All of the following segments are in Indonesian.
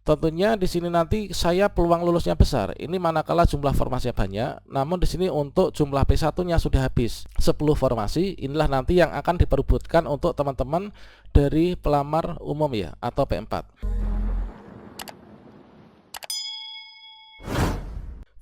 Tentunya di sini nanti saya peluang lulusnya besar. Ini manakala jumlah formasinya banyak, namun di sini untuk jumlah P1-nya sudah habis 10 formasi. Inilah nanti yang akan diperebutkan untuk teman-teman dari pelamar umum ya, atau P4.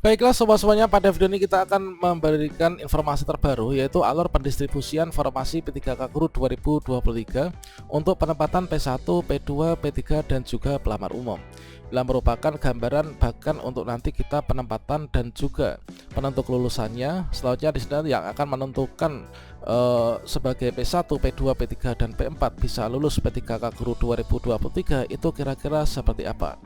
Baiklah sobat-sobatnya, pada video ini kita akan memberikan informasi terbaru, yaitu alur pendistribusian formasi P3K Guru 2023 untuk penempatan P1, P2, P3 dan juga pelamar umum. Bila merupakan gambaran bahkan untuk nanti kita penempatan dan juga penentu kelulusannya. Selanjutnya di sini yang akan menentukan sebagai P1, P2, P3 dan P4 bisa lulus P3K Guru 2023 itu kira-kira seperti apa.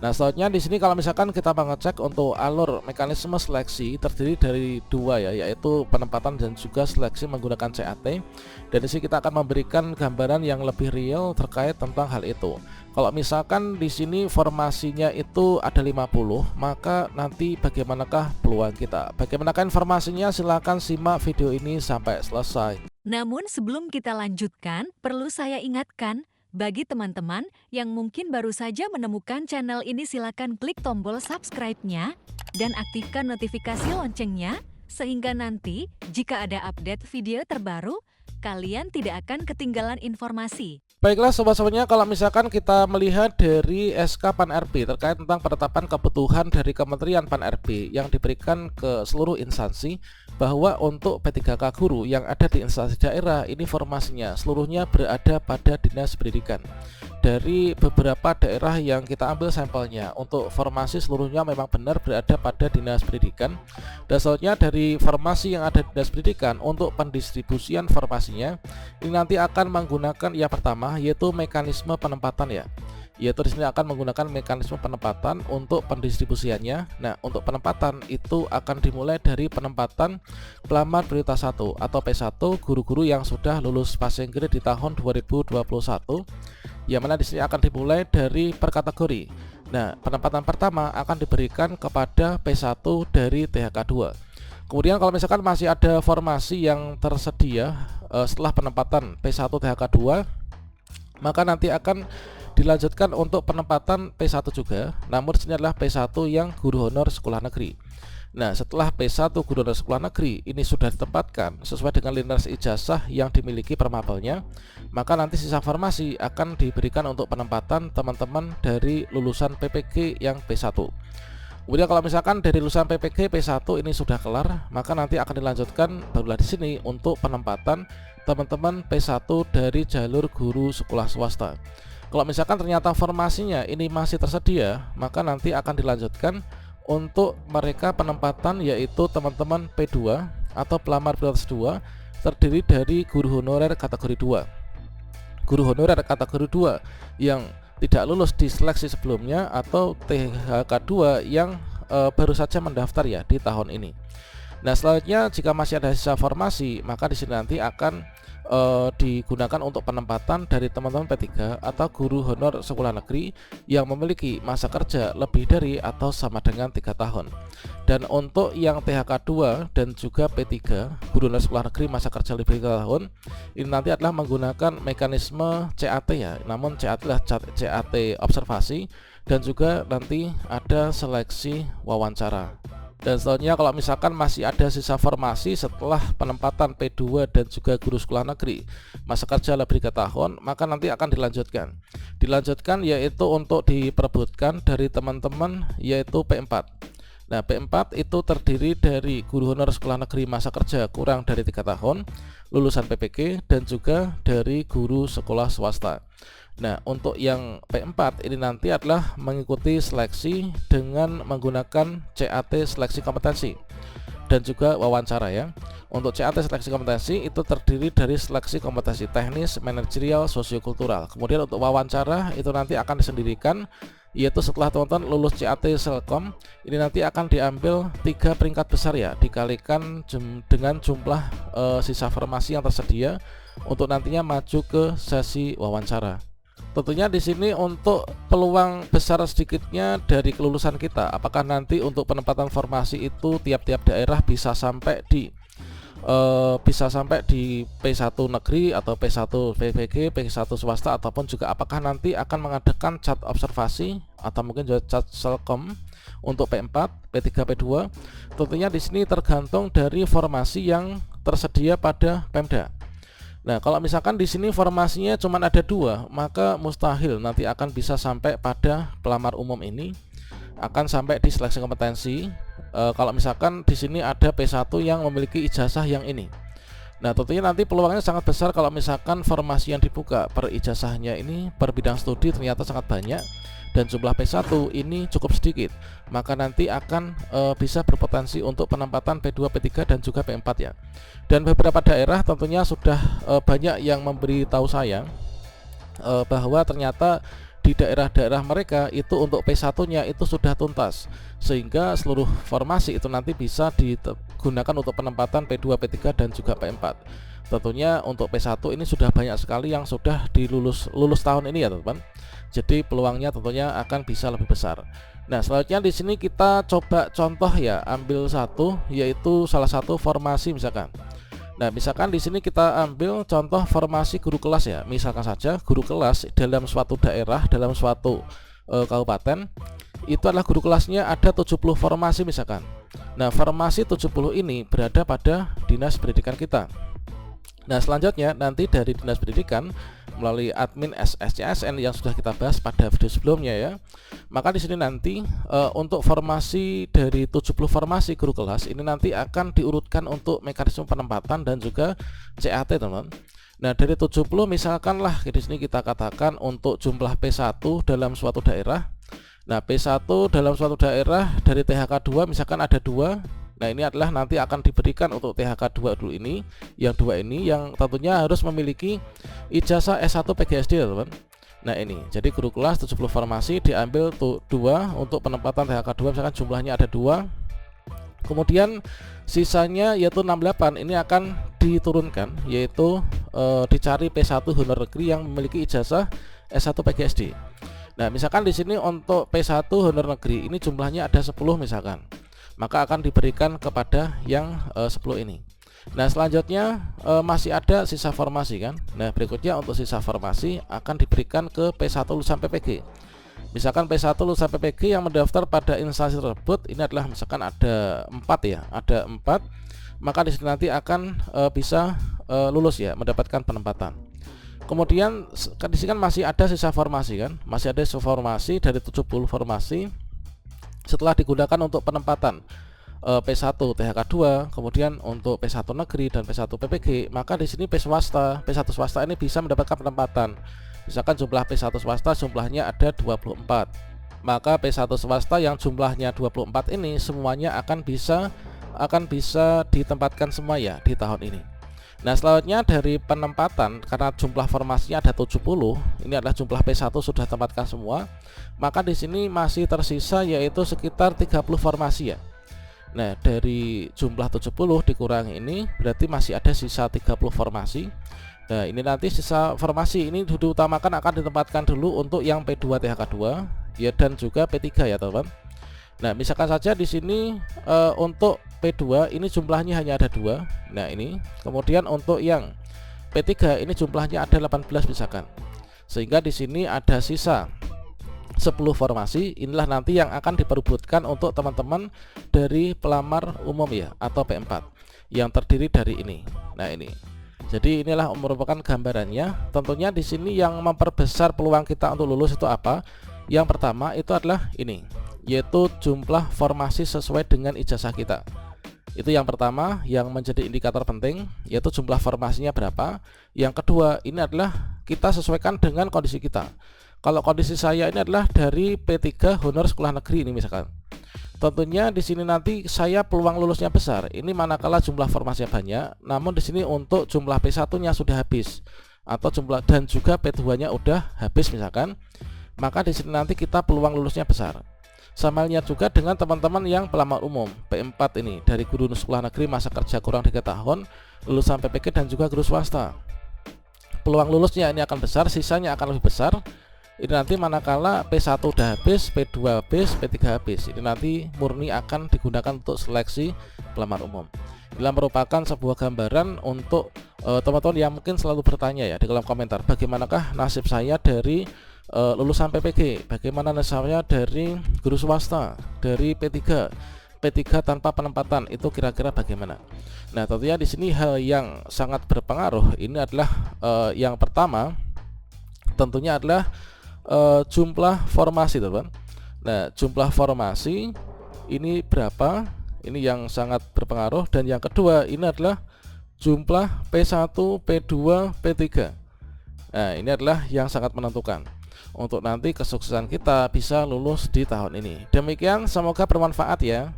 Nah, selanjutnya di sini kalau misalkan kita mengecek untuk alur mekanisme seleksi terdiri dari dua ya, yaitu penempatan dan juga seleksi menggunakan CAT. Dan di sini kita akan memberikan gambaran yang lebih real terkait tentang hal itu. Kalau misalkan di sini formasinya itu ada 50, maka nanti bagaimanakah peluang kita? Bagaimanakah informasinya? Silahkan simak video ini sampai selesai. Namun sebelum kita lanjutkan, perlu saya ingatkan, bagi teman-teman yang mungkin baru saja menemukan channel ini, silakan klik tombol subscribe-nya dan aktifkan notifikasi loncengnya, sehingga nanti jika ada update video terbaru, kalian tidak akan ketinggalan informasi. Baiklah sobat-sobatnya, kalau misalkan kita melihat dari SK Pan-RB terkait tentang penetapan kebutuhan dari Kementerian Pan-RB yang diberikan ke seluruh instansi, bahwa untuk P3K Guru yang ada di instansi daerah ini formasinya seluruhnya berada pada Dinas Pendidikan. Dari beberapa daerah yang kita ambil sampelnya, untuk formasi seluruhnya memang benar berada pada Dinas Pendidikan. Dan selanjutnya dari formasi yang ada di Dinas Pendidikan, untuk pendistribusian formasinya ini nanti akan menggunakan yang pertama yaitu mekanisme penempatan ya. Yaitu di sini akan menggunakan mekanisme penempatan untuk pendistribusiannya. Nah, untuk penempatan itu akan dimulai dari penempatan pelamar prioritas 1 atau P1 guru-guru yang sudah lulus passing grade di tahun 2021, yang mana di sini akan dimulai dari per kategori. Nah, penempatan pertama akan diberikan kepada P1 dari THK 2. Kemudian kalau misalkan masih ada formasi yang tersedia setelah penempatan P1 THK 2, maka nanti akan dilanjutkan untuk penempatan P1 juga, namun ini adalah P1 yang guru honor sekolah negeri. Nah, setelah P1 guru honor sekolah negeri ini sudah ditempatkan sesuai dengan lintas ijazah yang dimiliki permapelnya, maka nanti sisa formasi akan diberikan untuk penempatan teman-teman dari lulusan PPG yang P1. Kemudian kalau misalkan dari lulusan PPG P1 ini sudah kelar, maka nanti akan dilanjutkan barulah di sini untuk penempatan teman-teman P1 dari jalur guru sekolah swasta. Kalau misalkan ternyata formasinya ini masih tersedia, maka nanti akan dilanjutkan untuk mereka penempatan yaitu teman-teman P2 atau pelamar prioritas 2 terdiri dari guru honorer kategori 2. Guru honorer kategori 2 yang tidak lulus di seleksi sebelumnya atau THK 2 yang baru saja mendaftar ya di tahun ini. Nah, selanjutnya jika masih ada sisa formasi, maka di sini nanti akan digunakan untuk penempatan dari teman-teman P3 atau guru honor sekolah negeri yang memiliki masa kerja lebih dari atau sama dengan 3 tahun. Dan untuk yang THK 2 dan juga P3 guru honor sekolah negeri masa kerja lebih dari 3 tahun, ini nanti adalah menggunakan mekanisme CAT ya. Namun CAT adalah CAT observasi dan juga nanti ada seleksi wawancara. Dan selanjutnya kalau misalkan masih ada sisa formasi setelah penempatan P2 dan juga guru sekolah negeri masa kerja lebih 3 tahun, maka nanti akan dilanjutkan yaitu untuk diperebutkan dari teman-teman yaitu P4. Nah, P4 itu terdiri dari guru honor sekolah negeri masa kerja kurang dari 3 tahun, lulusan PPG dan juga dari guru sekolah swasta. Nah, untuk yang P4 ini nanti adalah mengikuti seleksi dengan menggunakan CAT seleksi kompetensi dan juga wawancara ya. Untuk CAT seleksi kompetensi itu terdiri dari seleksi kompetensi teknis, manajerial, sosiokultural. Kemudian untuk wawancara itu nanti akan disendirikan, yaitu setelah teman-teman lulus CAT Selkom ini nanti akan diambil 3 peringkat besar ya, dikalikan dengan jumlah sisa formasi yang tersedia untuk nantinya maju ke sesi wawancara. Tentunya di sini untuk peluang besar sedikitnya dari kelulusan kita, apakah nanti untuk penempatan formasi itu tiap-tiap daerah bisa sampai di bisa sampai di P1 negeri atau P1 PPG, P1 swasta, ataupun juga apakah nanti akan mengadakan cat observasi atau mungkin juga cat selkom untuk P4, P3, P2. Tentunya di sini tergantung dari formasi yang tersedia pada Pemda. Nah, kalau misalkan di sini formasinya cuma ada 2, maka mustahil nanti akan bisa sampai pada pelamar umum ini, akan sampai di seleksi kompetensi. Kalau misalkan di sini ada P1 yang memiliki ijazah yang ini. Nah, tentunya nanti peluangnya sangat besar kalau misalkan formasi yang dibuka per ijazahnya ini per bidang studi ternyata sangat banyak dan jumlah P1 ini cukup sedikit, maka nanti akan bisa berpotensi untuk penempatan P2, P3 dan juga P4 ya. Dan beberapa daerah tentunya sudah banyak yang memberitahu saya bahwa ternyata di daerah-daerah mereka itu untuk P1-nya itu sudah tuntas, sehingga seluruh formasi itu nanti bisa digunakan untuk penempatan P2, P3 dan juga P4. Tentunya untuk P1 ini sudah banyak sekali yang sudah lulus tahun ini ya teman-teman. Jadi peluangnya tentunya akan bisa lebih besar. Nah, selanjutnya di sini kita coba contoh ya, ambil satu, yaitu salah satu formasi misalkan. Nah, misalkan di sini kita ambil contoh formasi guru kelas ya. Misalkan saja guru kelas dalam suatu daerah, dalam suatu kabupaten, itu adalah guru kelasnya ada 70 formasi misalkan. Nah, formasi 70 ini berada pada dinas pendidikan kita. Nah, selanjutnya nanti dari dinas pendidikan melalui admin SSCSN yang sudah kita bahas pada video sebelumnya ya. Maka di sini nanti untuk formasi dari 70 formasi guru kelas ini nanti akan diurutkan untuk mekanisme penempatan dan juga CAT, teman. Nah, dari 70 misalkanlah di sini kita katakan untuk jumlah P1 dalam suatu daerah. Nah, P1 dalam suatu daerah dari THK 2 misalkan ada 2. Nah, ini adalah nanti akan diberikan untuk THK 2 dulu ini, yang 2 ini yang tentunya harus memiliki ijazah S1 PGSD, teman. Nah, ini jadi guru kelas 70 formasi diambil 2 untuk penempatan THK 2 misalkan jumlahnya ada 2. Kemudian sisanya yaitu 68 ini akan diturunkan, yaitu dicari P1 honor negeri yang memiliki ijazah S1 PGSD. Nah, misalkan di sini untuk P1 honor negeri ini jumlahnya ada 10 misalkan, maka akan diberikan kepada yang 10 ini. Nah, selanjutnya masih ada sisa formasi kan. Nah, berikutnya untuk sisa formasi akan diberikan ke P1 lulusan PPG. Misalkan P1 lulusan PPG yang mendaftar pada instansi tersebut ini adalah misalkan ada 4 ya, ada 4, maka di sini nanti akan bisa lulus ya, mendapatkan penempatan. Kemudian di sini kan masih ada sisa formasi kan, masih ada sisa formasi dari 70 formasi setelah digunakan untuk penempatan P1 THK 2, kemudian untuk P1 negeri dan P1 PPG, maka di sini P1 swasta ini bisa mendapatkan penempatan. Misalkan jumlah P1 swasta jumlahnya ada 24, maka P1 swasta yang jumlahnya 24 ini semuanya akan bisa ditempatkan semua ya di tahun ini. Nah, selanjutnya dari penempatan, karena jumlah formasinya ada 70, ini adalah jumlah P1 sudah tempatkan semua, maka di sini masih tersisa yaitu sekitar 30 formasi ya. Nah, dari jumlah 70 dikurangi ini berarti masih ada sisa 30 formasi. Nah, ini nanti sisa formasi ini diutamakan akan ditempatkan dulu untuk yang P2 THK 2 ya, dan juga P3 ya, teman. Nah, misalkan saja di sini untuk P2 ini jumlahnya hanya ada 2. Nah, ini. Kemudian untuk yang P3 ini jumlahnya ada 18 misalkan. Sehingga di sini ada sisa 10 formasi. Inilah nanti yang akan diperebutkan untuk teman-teman dari pelamar umum ya, atau P4 yang terdiri dari ini. Nah, ini. Jadi inilah merupakan gambarannya. Tentunya di sini yang memperbesar peluang kita untuk lulus itu apa? Yang pertama itu adalah ini, yaitu jumlah formasi sesuai dengan ijazah kita. Itu yang pertama yang menjadi indikator penting, yaitu jumlah formasinya berapa. Yang kedua, ini adalah kita sesuaikan dengan kondisi kita. Kalau kondisi saya ini adalah dari P3 honor sekolah negeri ini misalkan. Tentunya di sini nanti saya peluang lulusnya besar. Ini manakala jumlah formasinya banyak, namun di sini untuk jumlah P1-nya sudah habis atau jumlah dan juga P2-nya udah habis misalkan, maka di sini nanti kita peluang lulusnya besar. Sama halnya juga dengan teman-teman yang pelamar umum P4 ini dari guru sekolah negeri masa kerja kurang 3 tahun, lulusan PPG dan juga guru swasta. Peluang lulusnya ini akan besar, sisanya akan lebih besar. Ini nanti manakala P1 udah habis, P2 habis, P3 habis. Ini nanti murni akan digunakan untuk seleksi pelamar umum. Inilah merupakan sebuah gambaran untuk teman-teman yang mungkin selalu bertanya ya di kolom komentar, bagaimanakah nasib saya dari lulusan PPG, bagaimana nasib saya dari guru swasta, dari P3 tanpa penempatan, itu kira-kira bagaimana. Nah, tentunya di sini hal yang sangat berpengaruh ini adalah yang pertama tentunya adalah jumlah formasi, teman. Nah, jumlah formasi ini berapa? Ini yang sangat berpengaruh. Dan yang kedua ini adalah jumlah P1, P2, P3. Nah, ini adalah yang sangat menentukan untuk nanti kesuksesan kita bisa lulus di tahun ini. Demikian, semoga bermanfaat ya.